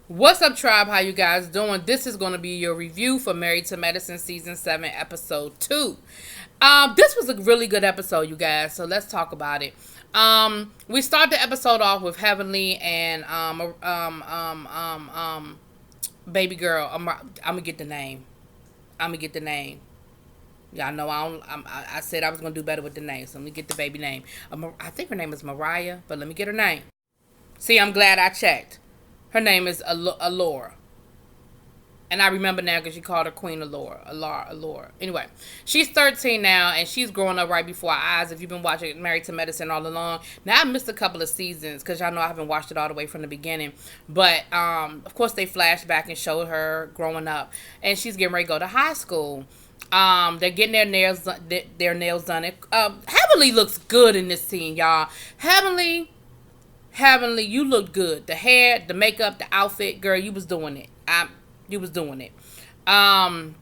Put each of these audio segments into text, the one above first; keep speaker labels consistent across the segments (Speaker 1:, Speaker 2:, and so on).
Speaker 1: What's up, tribe? How you guys doing? This is going to be your review for Married to Medicine Season 7, Episode 2. This was a really good episode, you guys, so let's talk about it. We start the episode off with Heavenly and baby girl. I'm gonna get the name. Y'all know I said I was gonna do better with the name, so let me get the baby name. I think her name is Mariah, but let me get her name. See, I'm glad I checked. Her name is Allura. And I remember now because she called her Queen Allura. Anyway, she's 13 now, and she's growing up right before our eyes. If you've been watching Married to Medicine all along. Now, I missed a couple of seasons because y'all know I haven't watched it all the way from the beginning. But, of course, they flashed back and showed her growing up. And she's getting ready to go to high school. They're getting their nails done. Heavenly looks good in this scene, y'all. Heavenly, you looked good. The hair, the makeup, the outfit, girl, you was doing it. You was doing it. But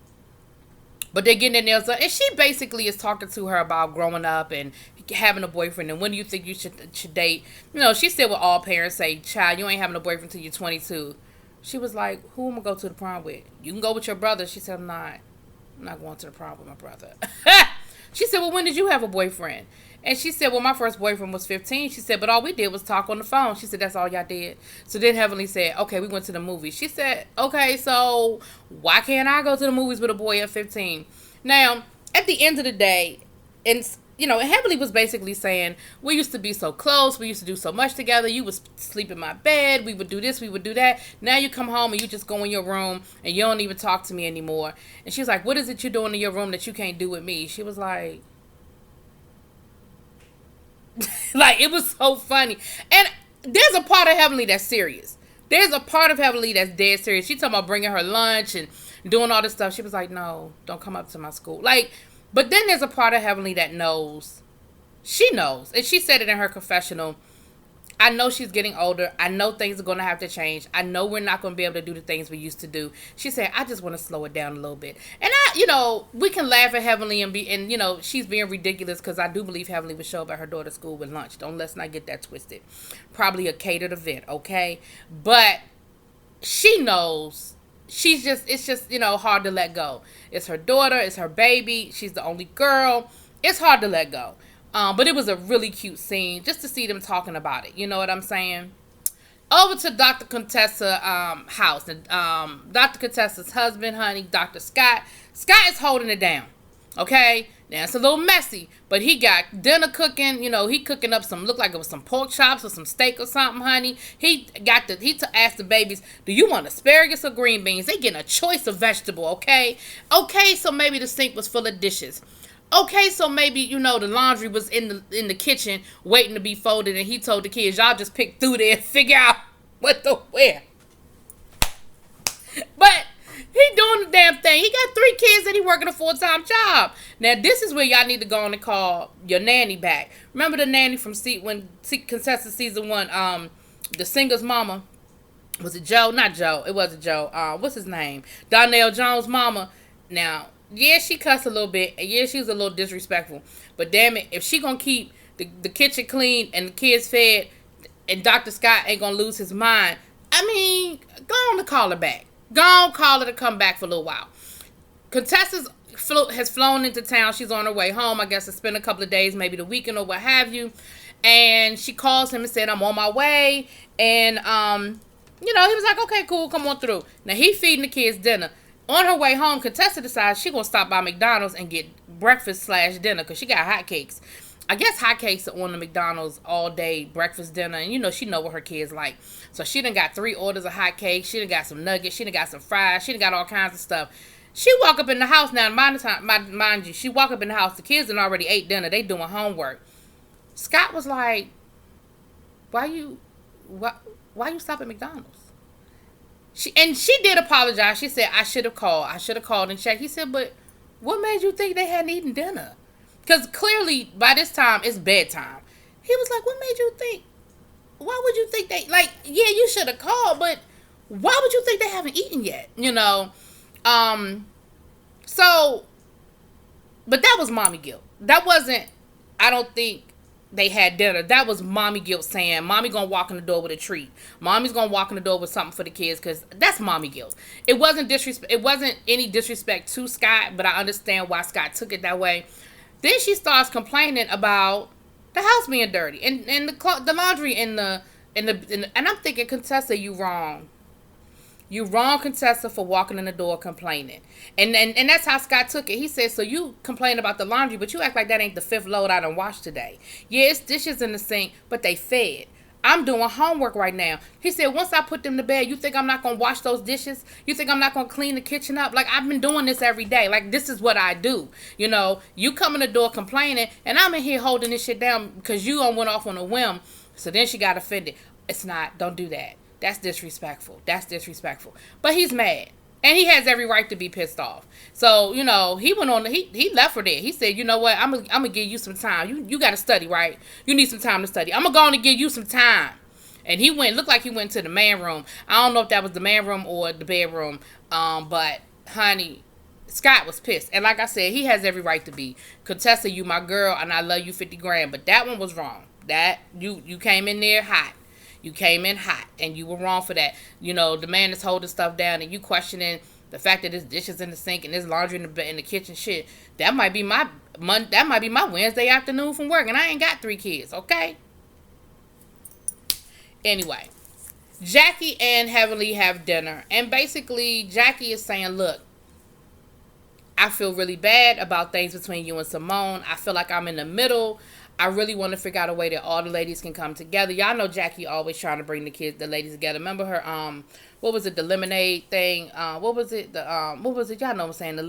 Speaker 1: they're getting their nails done. And she basically is talking to her about growing up and having a boyfriend. And when do you think you should date? You know, she said what all parents say, child, you ain't having a boyfriend until you're 22. She was like, who am I going to go to the prom with? You can go with your brother. She said, I'm not going to the prom with my brother. She said, well, when did you have a boyfriend? And she said, well, my first boyfriend was 15. She said, but all we did was talk on the phone. She said, that's all y'all did. So then Heavenly said, okay, we went to the movies. She said, okay, so why can't I go to the movies with a boy at 15? Now, at the end of the day, and Heavenly was basically saying, we used to be so close. We used to do so much together. You would sleep in my bed. We would do this. We would do that. Now you come home and you just go in your room and you don't even talk to me anymore. And she was like, what is it you're doing in your room that you can't do with me? She was like, like, it was so funny. And there's a part of Heavenly that's serious. There's a part of Heavenly that's dead serious. She talking about bringing her lunch and doing all this stuff. She was like, no, don't come up to my school. Like, but then there's a part of Heavenly that knows. She knows. And she said it in her confessional. I know she's getting older. I know things are going to have to change. I know we're not going to be able to do the things we used to do. She said, I just want to slow it down a little bit. And we can laugh at Heavenly and she's being ridiculous because I do believe Heavenly would show up at her daughter's school with lunch. Let's not get that twisted. Probably a catered event, okay? But she knows. It's just hard to let go. It's her daughter. It's her baby. She's the only girl. It's hard to let go. But it was a really cute scene just to see them talking about it. You know what I'm saying? Over to Dr. Contessa's house. And Dr. Contessa's husband, honey, Dr. Scott. Scott is holding it down. Okay? Now, it's a little messy. But he got dinner cooking. He cooking up looked like it was some pork chops or some steak or something, honey. He asked the babies, do you want asparagus or green beans? They getting a choice of vegetable, okay? Okay, so maybe the sink was full of dishes. Okay, so maybe, the laundry was in the kitchen waiting to be folded, and he told the kids, y'all just pick through there and figure out what to wear. But he doing the damn thing. He got 3 kids and he working a full-time job. Now, this is where y'all need to go on and call your nanny back. Remember the nanny from Contessa Season 1, the singer's mama? Was it Joe? Not Joe. It wasn't Joe. What's his name? Donnell Jones' mama. Now, yeah, she cussed a little bit. And yeah, she was a little disrespectful. But damn it, if she gonna keep the kitchen clean and the kids fed and Dr. Scott ain't gonna lose his mind, I mean, go on to call her back. Go on, call her to come back for a little while. Contessa has flown into town. She's on her way home, I guess, to spend a couple of days, maybe the weekend or what have you. And she calls him and said, I'm on my way. And, he was like, okay, cool, come on through. Now, he feeding the kids dinner. On her way home, Contessa decides she's going to stop by McDonald's and get breakfast/dinner because she got hotcakes. I guess hotcakes are on the McDonald's all day breakfast, dinner. And, she know what her kids like. So she done got 3 orders of hotcakes. She done got some nuggets. She done got some fries. She done got all kinds of stuff. She walk up in the house now. Mind you, she walk up in the house. The kids done already ate dinner. They doing homework. Scott was like, why you stop at McDonald's? She did apologize. She said, I should have called and checked. He said, but what made you think they hadn't eaten dinner? Because clearly, by this time, it's bedtime. He was like, what made you think? Why would you think they, yeah, you should have called, but why would you think they haven't eaten yet? So, but that was mommy guilt. That wasn't, I don't think they had dinner. That was mommy guilt saying, mommy gonna walk in the door with a treat. Mommy's gonna walk in the door with something for the kids, because that's mommy guilt. It wasn't disrespect. It wasn't any disrespect to Scott, but I understand why Scott took it that way. Then she starts complaining about the house being dirty and the laundry and I'm thinking, Contessa, you wrong. You wrong, Contessa, for walking in the door complaining. And that's how Scott took it. He said, so you complain about the laundry, but you act like that ain't the fifth load I done washed today. Yeah, it's dishes in the sink, but they fed. I'm doing homework right now. He said, once I put them to bed, you think I'm not going to wash those dishes? You think I'm not going to clean the kitchen up? Like, I've been doing this every day. Like, this is what I do. You know, you come in the door complaining, and I'm in here holding this shit down because you went off on a whim. So then she got offended. It's not. Don't do that. That's disrespectful. That's disrespectful. But he's mad. And he has every right to be pissed off. So, you know, he went on, he left her there. He said, you know what, I'm going to give you some time. You got to study, right? You need some time to study. I'm going to go on and give you some time. And he looked like he went to the man room. I don't know if that was the man room or the bedroom. But, honey, Scott was pissed. And like I said, he has every right to be. Contessa, you my girl, and I love you 50 grand. But that one was wrong. That, you came in there hot. You came in hot, and you were wrong for that. You know, the man is holding stuff down, and you questioning the fact that there's dishes in the sink and there's laundry in the kitchen. Shit, that might be my Wednesday afternoon from work, and I ain't got 3 kids. Okay. Anyway, Jackie and Heavenly have dinner, and basically Jackie is saying, "Look, I feel really bad about things between you and Simone. I feel like I'm in the middle. I really want to figure out a way that all the ladies can come together." Y'all know Jackie always trying to bring the ladies together. Remember her, what was it, the lemonade thing? What was it? What was it? Y'all know what I'm saying, the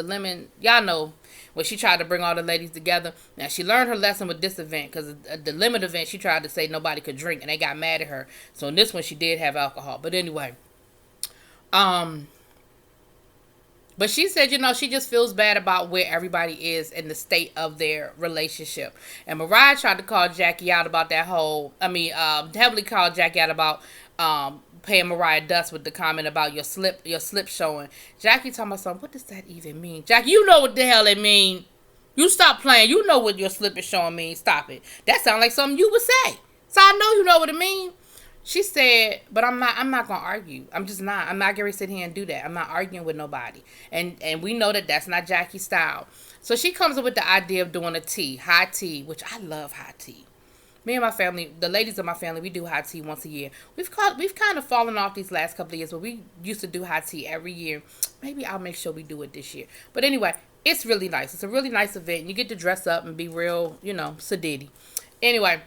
Speaker 1: lemon, y'all know, when she tried to bring all the ladies together. Now, she learned her lesson with this event, because the lemon event, she tried to say nobody could drink, and they got mad at her. So in this one, she did have alcohol. But anyway, but she said, you know, she just feels bad about where everybody is in the state of their relationship. And Mariah tried to call Jackie out about that whole, Heavenly called Jackie out about paying Mariah dust with the comment about your slip showing. Jackie talking about something, what does that even mean? Jackie, you know what the hell it mean. You stop playing. You know what your slip is showing means. Stop it. That sounds like something you would say. So I know you know what it means. She said, but I'm not going to argue. I'm just not. I'm not going to sit here and do that. I'm not arguing with nobody. And we know that that's not Jackie's style. So she comes up with the idea of doing a tea, high tea, which I love high tea. Me and my family, the ladies of my family, we do high tea once a year. We've kind of fallen off these last couple of years, but we used to do high tea every year. Maybe I'll make sure we do it this year. But anyway, it's really nice. It's a really nice event. You get to dress up and be real, sedity. Anyway.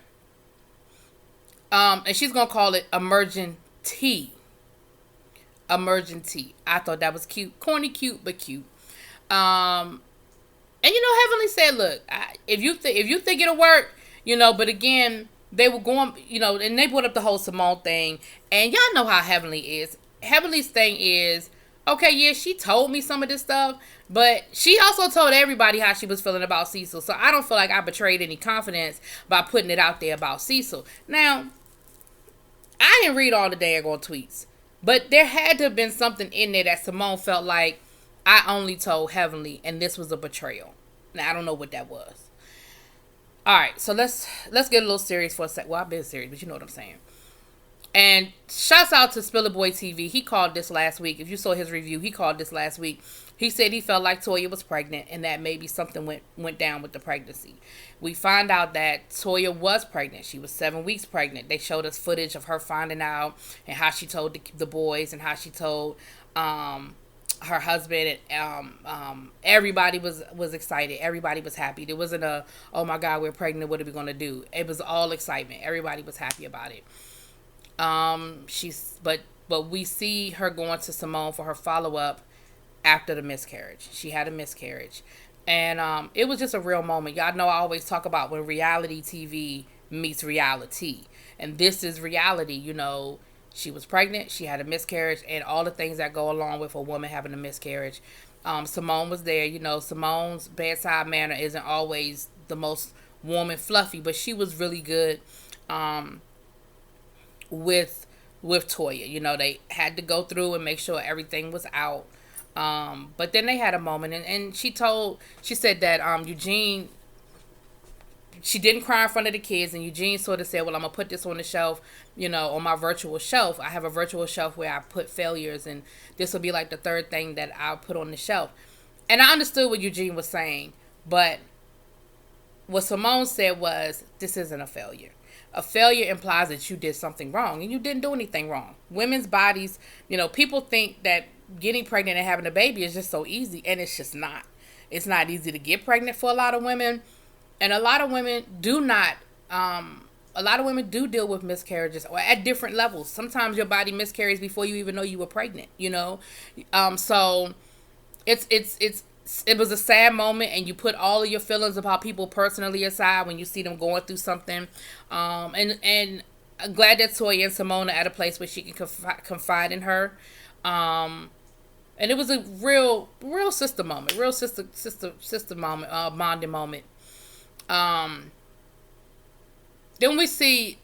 Speaker 1: And she's going to call it Emergent Tea. Emergent Tea. I thought that was cute. Corny, cute, but cute. And Heavenly said, look, if you think it'll work, but again, they were going, and they brought up the whole Simone thing. And y'all know how Heavenly is. Heavenly's thing is, okay, yeah, she told me some of this stuff, but she also told everybody how she was feeling about Cecil. So I don't feel like I betrayed any confidence by putting it out there about Cecil. Now, I didn't read all the daggone tweets, but there had to have been something in there that Simone felt like I only told Heavenly, and this was a betrayal. Now, I don't know what that was. All right, so let's get a little serious for a sec. Well, I've been serious, but you know what I'm saying. And shouts out to Spiller Boy TV. He called this last week. If you saw his review, he called this last week. He said he felt like Toya was pregnant and that maybe something went down with the pregnancy. We find out that Toya was pregnant. She was 7 weeks pregnant. They showed us footage of her finding out and how she told the boys and how she told her husband. And everybody was excited. Everybody was happy. There wasn't a, oh my God, we're pregnant. What are we going to do? It was all excitement. Everybody was happy about it. But we see her going to Simone for her follow-up after the miscarriage. She had a miscarriage. And it was just a real moment. Y'all know I always talk about when reality TV meets reality. And this is reality. She was pregnant. She had a miscarriage. And all the things that go along with a woman having a miscarriage. Simone was there. Simone's bedside manner isn't always the most warm and fluffy. But she was really good with Toya. They had to go through and make sure everything was out. But then they had a moment, and she said that Eugene She didn't cry in front of the kids, and Eugene sort of said, well, I'm going to put this on the shelf, on my virtual shelf. I have a virtual shelf where I put failures, and this will be like the third thing that I'll put on the shelf. And I understood what Eugene was saying, but what Simone said was, this isn't a failure. A failure implies that you did something wrong, and you didn't do anything wrong. Women's bodies, people think that getting pregnant and having a baby is just so easy, and it's just not. It's not easy to get pregnant for a lot of women. And a lot of women do deal with miscarriages or at different levels. Sometimes your body miscarries before you even know you were pregnant, So it was a sad moment, and you put all of your feelings about people personally aside when you see them going through something. And I'm glad that Toya and Simone are at a place where she can confide in her. And it was a real sister moment, real sister moment, bonding moment. Then we see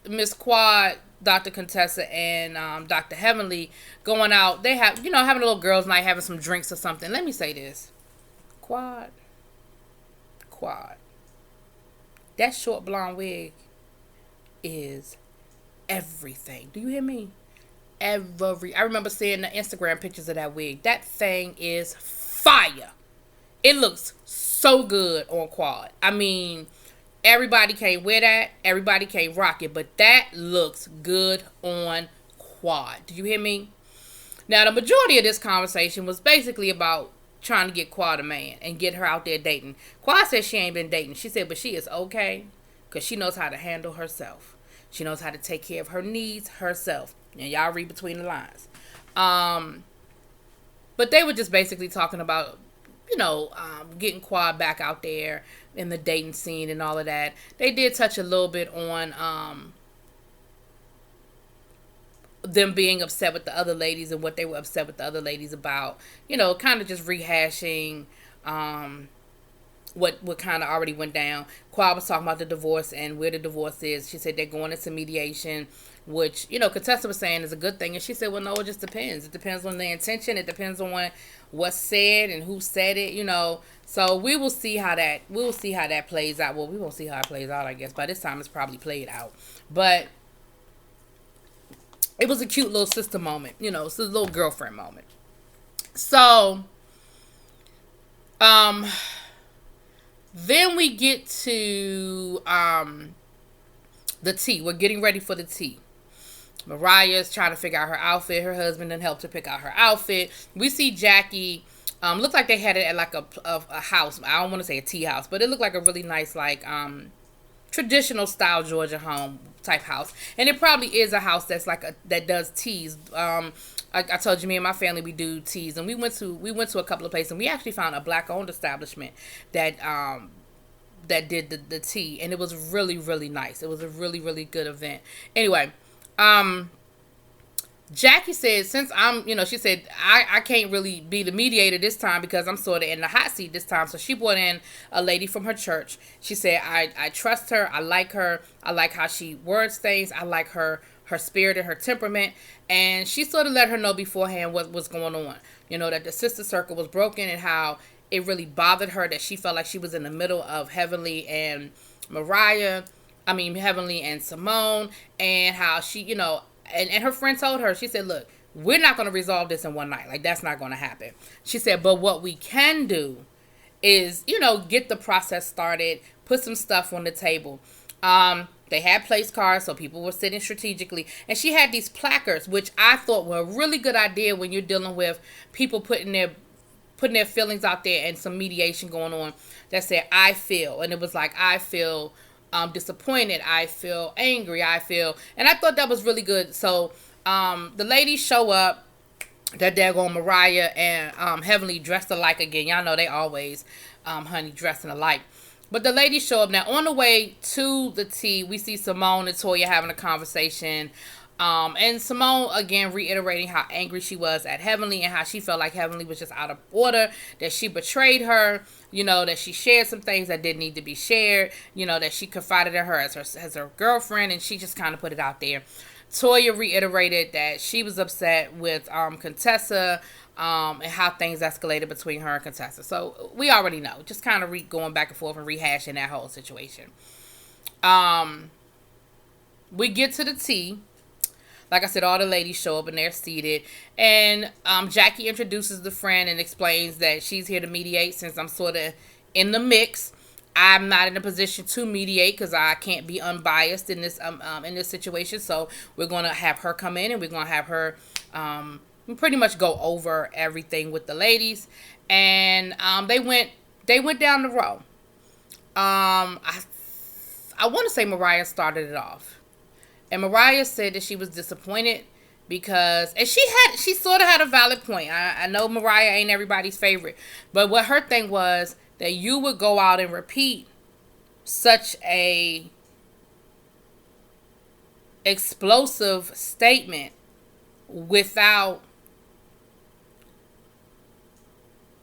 Speaker 1: Miss Quad, Dr. Contessa, and Dr. Heavenly going out. They have, having a little girls' night, having some drinks or something. Let me say this. Quad. That short blonde wig is everything. Do you hear me? I remember seeing the Instagram pictures of that wig. That thing is fire. It looks so good on Quad. I mean, everybody can't wear that. Everybody can't rock it. But that looks good on Quad. Do you hear me? Now, the majority of this conversation was basically about trying to get Quad a man and get her out there dating. Quad said she ain't been dating. She said, but she is okay because she knows how to handle herself. She knows how to take care of her needs herself. And y'all read between the lines. But they were just basically talking about, getting Quad back out there in the dating scene and all of that. They did touch a little bit on them being upset with the other ladies and what they were upset with the other ladies about. Kind of just rehashing what kind of already went down. Quad was talking about the divorce and where the divorce is. She said they're going into mediation, which, Contessa was saying is a good thing. And she said, well, no, it just depends. It depends on the intention. It depends on what's said and who said it, So we will see how that plays out. Well, we won't see how it plays out, I guess. By this time, it's probably played out. But it was a cute little sister moment. It's a little girlfriend moment. So, then we get to the tea. We're getting ready for the tea. Mariah's trying to figure out her outfit. Her husband then helped her pick out her outfit. We see Jackie. Looked like they had it at like a house. I don't want to say a tea house, but it looked like a really nice traditional style Georgia home type house. And it probably is a house that's that does teas. I told you, me and my family, we do teas, and we went to a couple of places, and we actually found a black owned establishment that did the tea, and it was really, really nice. It was a really, really good event. Anyway, Jackie said, since she said, I can't really be the mediator this time because I'm sort of in the hot seat this time. So she brought in a lady from her church. She said, I trust her. I like her. I like how she words things. I like her spirit and her temperament. And she sort of let her know beforehand what was going on. That the sister circle was broken and how it really bothered her that she felt like she was in the middle of Heavenly and Heavenly and Simone, and how she, and her friend told her, she said, look, we're not going to resolve this in one night. Like, that's not going to happen. She said, but what we can do is, get the process started, put some stuff on the table. They had place cards, so people were sitting strategically. And she had these placards, which I thought were a really good idea when you're dealing with people putting their feelings out there and some mediation going on, that said, I feel. And it was like, I feel disappointed, I feel angry, and I thought that was really good. So the ladies show up, that daggone Mariah and Heavenly dressed alike again. Y'all know they always dressing alike. But the ladies show up. Now, on the way to the tea, we see Simone and Toya having a conversation. And Simone, again, reiterating how angry she was at Heavenly and how she felt like Heavenly was just out of order, that she betrayed her, that she shared some things that didn't need to be shared, that she confided in her as her girlfriend, and she just kind of put it out there. Toya reiterated that she was upset with Contessa and how things escalated between her and Contessa. So we already know. Just kind of going back and forth and rehashing that whole situation. We get to the tea. Like I said, all the ladies show up and they're seated. And Jackie introduces the friend and explains that she's here to mediate since I'm sort of in the mix. I'm not in a position to mediate because I can't be unbiased in this situation. So we're going to have her come in and we're going to have her pretty much go over everything with the ladies. And they went down the row. I want to say Mariah started it off. And Mariah said that she was disappointed because, and she sort of had a valid point. I know Mariah ain't everybody's favorite, but what her thing was that you would go out and repeat such a explosive statement without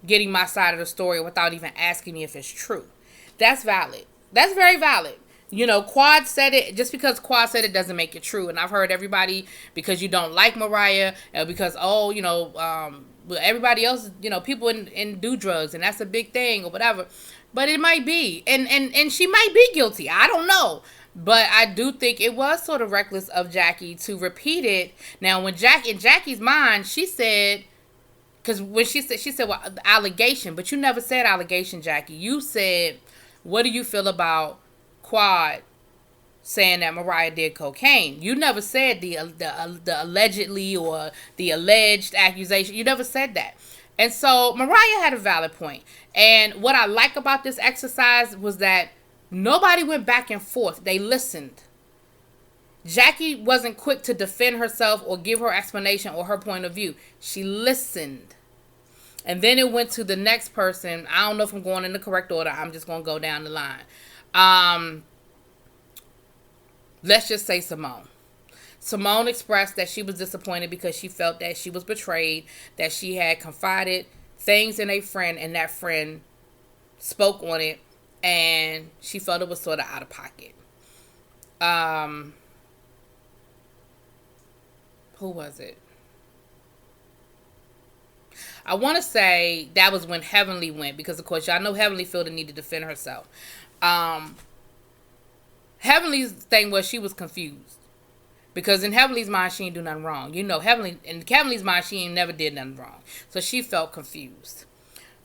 Speaker 1: getting my side of the story, without even asking me if it's true. That's valid. That's very valid. You know, Quad said it. Just because Quad said it doesn't make it true. And I've heard everybody, because you don't like Mariah, because, everybody else, people in do drugs, and that's a big thing or whatever. But it might be. And she might be guilty. I don't know. But I do think it was sort of reckless of Jackie to repeat it. Now, when in Jackie's mind, she said, because when she said, well, allegation, but you never said allegation, Jackie. You said, what do you feel about Quad saying that Mariah did cocaine? You never said the allegedly or the alleged accusation. You never said that. And so Mariah had a valid point. And what I like about this exercise was that nobody went back and forth. They listened. Jackie wasn't quick to defend herself or give her explanation or her point of view. She listened. And then it went to the next person. I don't know if I'm going in the correct order. I'm just going to go down the line. Let's just say Simone. Simone expressed that she was disappointed because she felt that she was betrayed, that she had confided things in a friend and that friend spoke on it and she felt it was sort of out of pocket. Who was it? I want to say that was when Heavenly went, because of course y'all know Heavenly felt the need to defend herself. Heavenly's thing was she was confused. Because in Heavenly's mind, she didn't do nothing wrong. In Heavenly's mind, she never did nothing wrong. So she felt confused.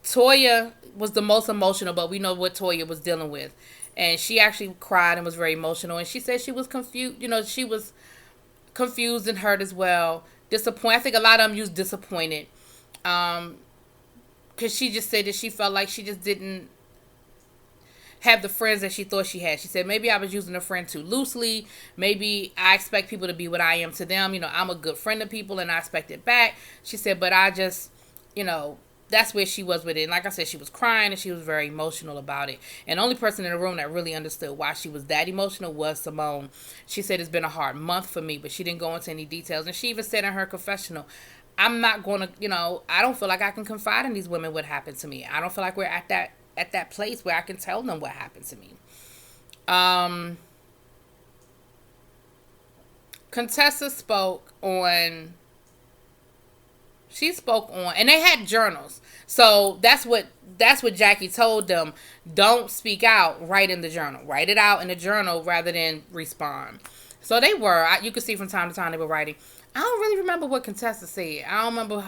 Speaker 1: Toya was the most emotional, but we know what Toya was dealing with. And she actually cried and was very emotional. And she said she was confused. She was confused and hurt as well. Disappointed. I think a lot of them use disappointed. Because she just said that she felt like she just didn't have the friends that she thought she had. She said, maybe I was using a friend too loosely. Maybe I expect people to be what I am to them. I'm a good friend to people and I expect it back. She said, but I just, that's where she was with it. And like I said, she was crying and she was very emotional about it. And the only person in the room that really understood why she was that emotional was Simone. She said, it's been a hard month for me, but she didn't go into any details. And she even said in her confessional, I'm not going to, I don't feel like I can confide in these women what happened to me. I don't feel like we're at that place where I can tell them what happened to me. Contessa spoke on, and they had journals. So that's what Jackie told them. Don't speak out, write in the journal. Write it out in the journal rather than respond. So they were, you could see from time to time they were writing. I don't really remember what Contessa said. I don't remember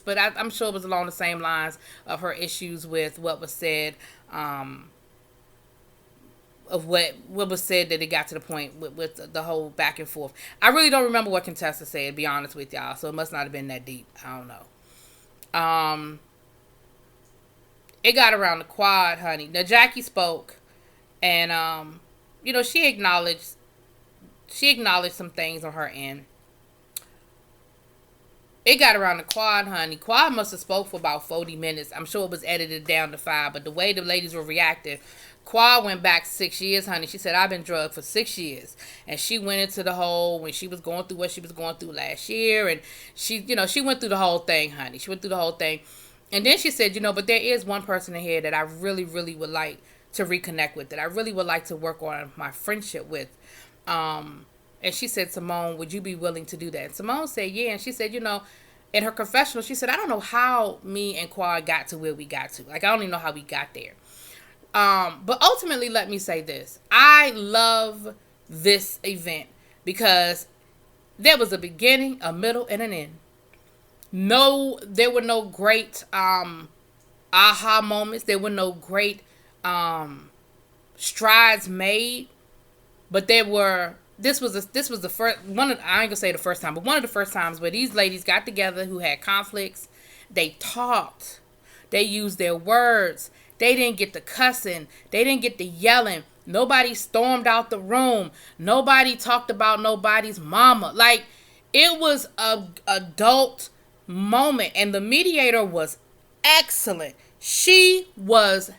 Speaker 1: but I'm sure it was along the same lines of her issues with what was said, of what was said that it got to the point with the whole back and forth. I really don't remember what Contessa said, to be honest with y'all, so it must not have been that deep. I don't know. It got around the Quad, honey. Now, Jackie spoke, and, she acknowledged some things on her end. It got around the Quad, honey. Quad must have spoke for about 40 minutes. I'm sure it was edited down to 5, but the way the ladies were reacting, Quad went back 6 years, honey. She said, I've been drugged for 6 years. And she went into the whole, when she was going through what she was going through last year. And she went through the whole thing, honey. She went through the whole thing. And then she said, but there is one person in here that I really, really would like to reconnect with, that I really would like to work on my friendship with. And she said, Simone, would you be willing to do that? And Simone said, yeah. And she said, in her confessional, she said, I don't know how me and Quad got to where we got to. Like, I don't even know how we got there. But ultimately, let me say this. I love this event because there was a beginning, a middle, and an end. No, there were no great aha moments. There were no great strides made. But there were. This was the first one. I ain't gonna say the first time, but one of the first times where these ladies got together who had conflicts. They talked. They used their words. They didn't get the cussing. They didn't get the yelling. Nobody stormed out the room. Nobody talked about nobody's mama. Like, it was a adult moment, and the mediator was excellent. She was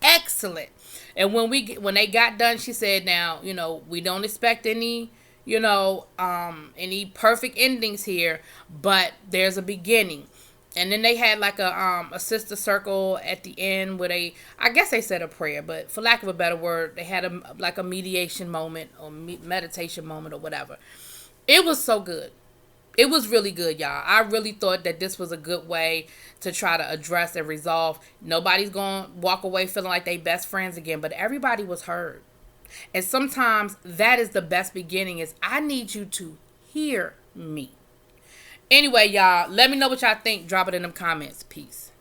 Speaker 1: excellent. And when they got done, she said, now, we don't expect any, any perfect endings here, but there's a beginning. And then they had like a sister circle at the end where I guess they said a prayer, but for lack of a better word, they had a mediation moment or meditation moment or whatever. It was so good. It was really good, y'all. I really thought that this was a good way to try to address and resolve. Nobody's going to walk away feeling like they best friends again, but everybody was heard. And sometimes that is the best beginning, is I need you to hear me. Anyway, y'all, let me know what y'all think. Drop it in them comments. Peace.